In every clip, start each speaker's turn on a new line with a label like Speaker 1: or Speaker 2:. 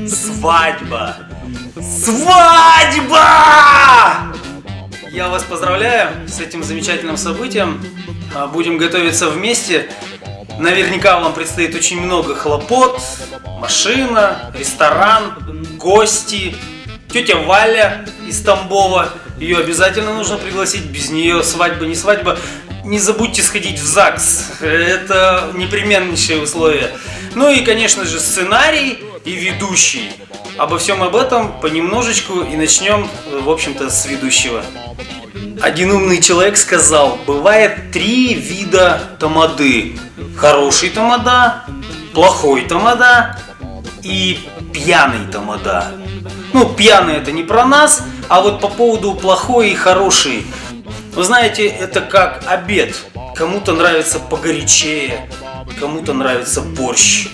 Speaker 1: Свадьба! Свадьба! Я вас поздравляю с этим замечательным событием. Будем готовиться вместе. Наверняка вам предстоит очень много хлопот. Машина, ресторан, гости. Тетя Валя из Тамбова. Ее обязательно нужно пригласить. Без нее свадьба не свадьба. Не забудьте сходить в ЗАГС. Это непременнейшее условие. Ну и, конечно же, сценарий и ведущий. Обо всем об этом понемножечку и начнем, в общем-то, с ведущего. Один умный человек сказал: бывает 3 вида тамады. Хороший тамада, плохой тамада и пьяный тамада. Ну, пьяный это не про нас, а вот по поводу плохой и хороший. Вы знаете, это как обед. Кому-то нравится погорячее, кому-то нравится борщ,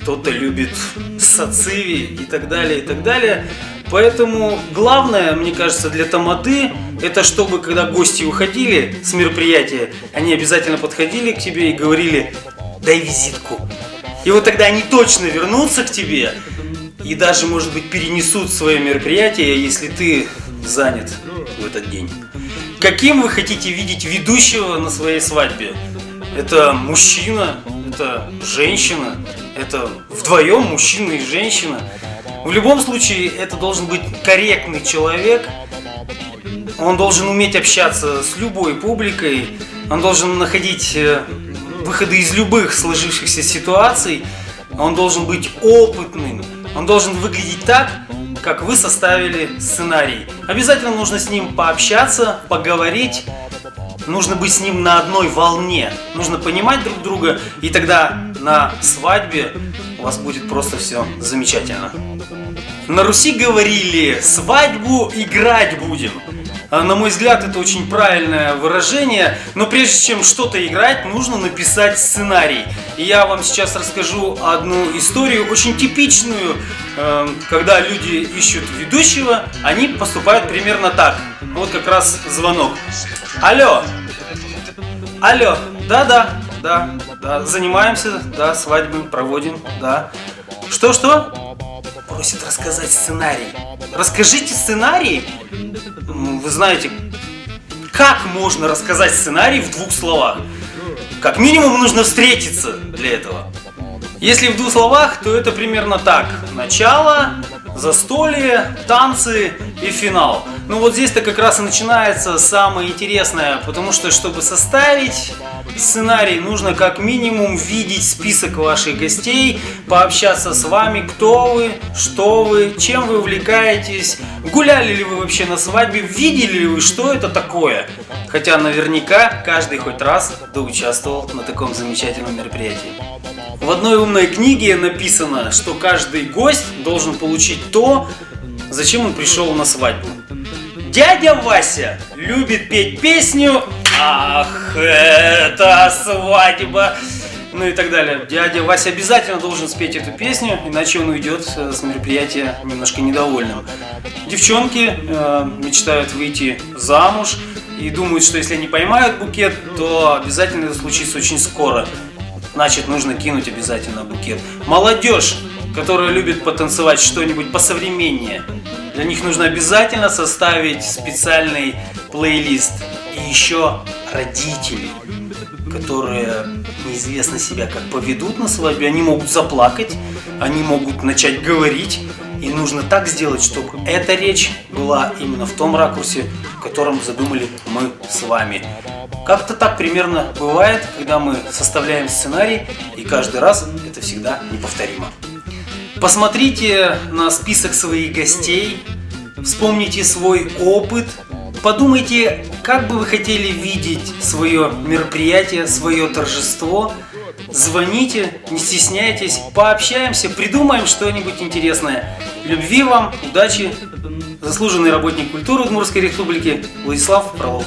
Speaker 1: кто-то любит сациви и так далее, и так далее. Поэтому главное, мне кажется, для тамады, это чтобы, когда гости уходили с мероприятия, они обязательно подходили к тебе и говорили: дай визитку. И вот тогда они точно вернутся к тебе и даже, может быть, перенесут свое мероприятие, если ты занят в этот день. Каким вы хотите видеть ведущего на своей свадьбе? Это мужчина, это женщина, это вдвоем мужчина и женщина. В любом случае, это должен быть корректный человек. Он должен уметь общаться с любой публикой. Он должен находить выходы из любых сложившихся ситуаций. Он должен быть опытным. Он должен выглядеть так, как вы составили сценарий. Обязательно нужно с ним пообщаться, поговорить. Нужно быть с ним на одной волне. Нужно понимать друг друга. И тогда на свадьбе у вас будет просто все замечательно. На Руси говорили: свадьбу играть будем. На мой взгляд, это очень правильное выражение, но прежде чем что-то играть, нужно написать сценарий. И я вам сейчас расскажу одну историю, очень типичную, когда люди ищут ведущего, они поступают примерно так. Вот как раз звонок. Алло, алло, да, занимаемся, да, свадьбы проводим, да. Что? Просит рассказать сценарий. Расскажите сценарий? Вы знаете, как можно рассказать сценарий в 2 словах? Как минимум нужно встретиться для этого. Если в 2 словах, то это примерно так: начало, застолье, танцы и финал. Ну вот здесь-то как раз и начинается самое интересное, потому что, чтобы составить сценарий, нужно как минимум видеть список ваших гостей, пообщаться с вами, кто вы, что вы, чем вы увлекаетесь, гуляли ли вы вообще на свадьбе, видели ли вы, что это такое. Хотя наверняка каждый хоть раз доучаствовал на таком замечательном мероприятии. В одной умной книге написано, что каждый гость должен получить то, зачем он пришел на свадьбу. Дядя Вася любит петь песню «Ах, это свадьба!» Ну и так далее. Дядя Вася обязательно должен спеть эту песню, иначе он уйдет с мероприятия немножко недовольным. Девчонки мечтают выйти замуж и думают, что если они поймают букет, то обязательно это случится очень скоро. Значит, нужно кинуть обязательно букет. Молодежь, которая любит потанцевать что-нибудь посовременнее, для них нужно обязательно составить специальный плейлист. И еще родители, которые неизвестно себя как поведут на свадьбе, они могут заплакать, они могут начать говорить. И нужно так сделать, чтобы эта речь была именно в том ракурсе, в котором задумали мы с вами. Как-то так примерно бывает, когда мы составляем сценарий, и каждый раз это всегда неповторимо. Посмотрите на список своих гостей, вспомните свой опыт, подумайте, как бы вы хотели видеть свое мероприятие, свое торжество. Звоните, не стесняйтесь, пообщаемся, придумаем что-нибудь интересное. Любви вам, удачи. Заслуженный работник культуры Удмуртской Республики Владислав Фролов.